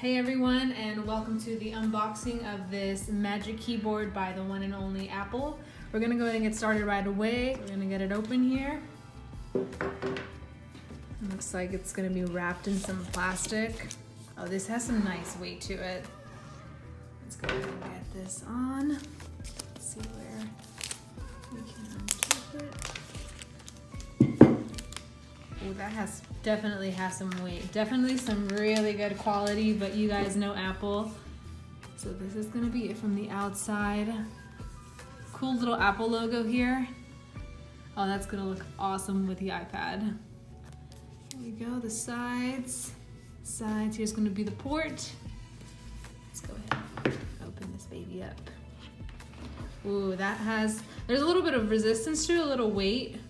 Hey everyone, and welcome to the unboxing of this Magic Keyboard by the one and only Apple. We're gonna go ahead and get started right away. We're gonna get it open here. It looks like it's gonna be wrapped in some plastic. Oh, this has some nice weight to it. Let's go ahead and get this on. Let's see where we can keep it. Oh, that definitely has some weight. Definitely some really good quality, but you guys know Apple. So this is gonna be it from the outside. Cool little Apple logo here. Oh, that's gonna look awesome with the iPad. Here we go, the sides. Here's gonna be the port. Let's go ahead and open this baby up. Ooh, there's a little bit of resistance to it, a little weight.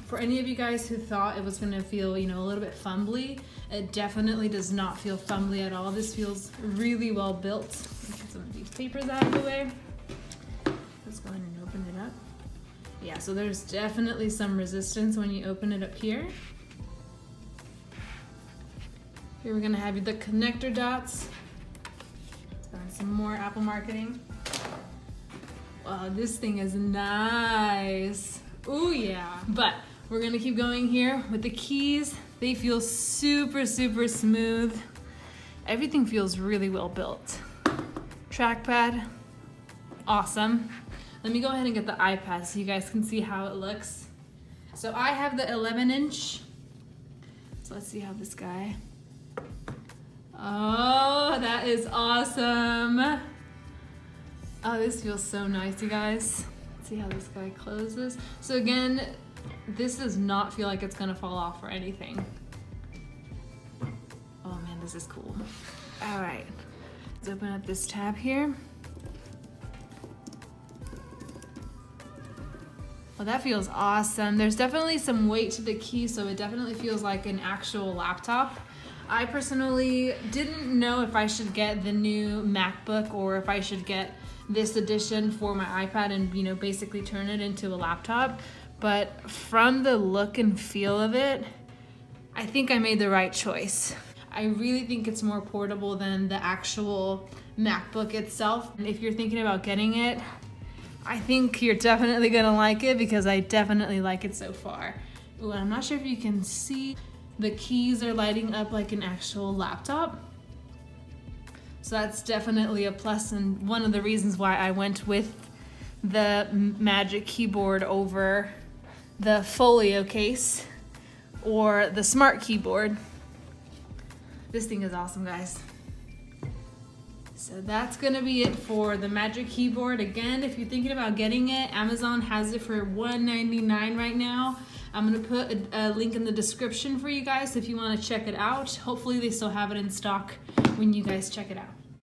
For any of you guys who thought it was gonna feel, a little bit fumbly, it definitely does not feel fumbly at all. This feels really well built. Let's get some of these papers out of the way. Let's go ahead and open it up. Yeah, so there's definitely some resistance when you open it up here. Here we're gonna have the connector dots. Let's go ahead, some more Apple marketing. Wow, this thing is nice. Ooh yeah, but we're gonna keep going here with the keys. They feel super, super smooth. Everything feels really well built. Trackpad, awesome. Let me go ahead and get the iPad so you guys can see how it looks. So I have the 11-inch. So let's see how this guy. Oh, that is awesome. Oh, this feels so nice, you guys. See how this guy closes. So again, this does not feel like it's gonna fall off or anything. Oh man, this is cool. All right, let's open up this tab here. Well, that feels awesome. There's definitely some weight to the key, so it definitely feels like an actual laptop. I personally didn't know if I should get the new MacBook or if I should get this edition for my iPad and basically turn it into a laptop. But from the look and feel of it, I think I made the right choice. I really think it's more portable than the actual MacBook itself. And if you're thinking about getting it, I think you're definitely gonna like it because I definitely like it so far. Ooh, and I'm not sure if you can see, the keys are lighting up like an actual laptop. So that's definitely a plus, and one of the reasons why I went with the Magic Keyboard over the Folio case or the Smart Keyboard. This thing is awesome, guys. So that's gonna be it for the Magic Keyboard. Again, if you're thinking about getting it, Amazon has it for $199 right now. I'm gonna put a link in the description for you guys if you wanna check it out. Hopefully they still have it in stock when you guys check it out.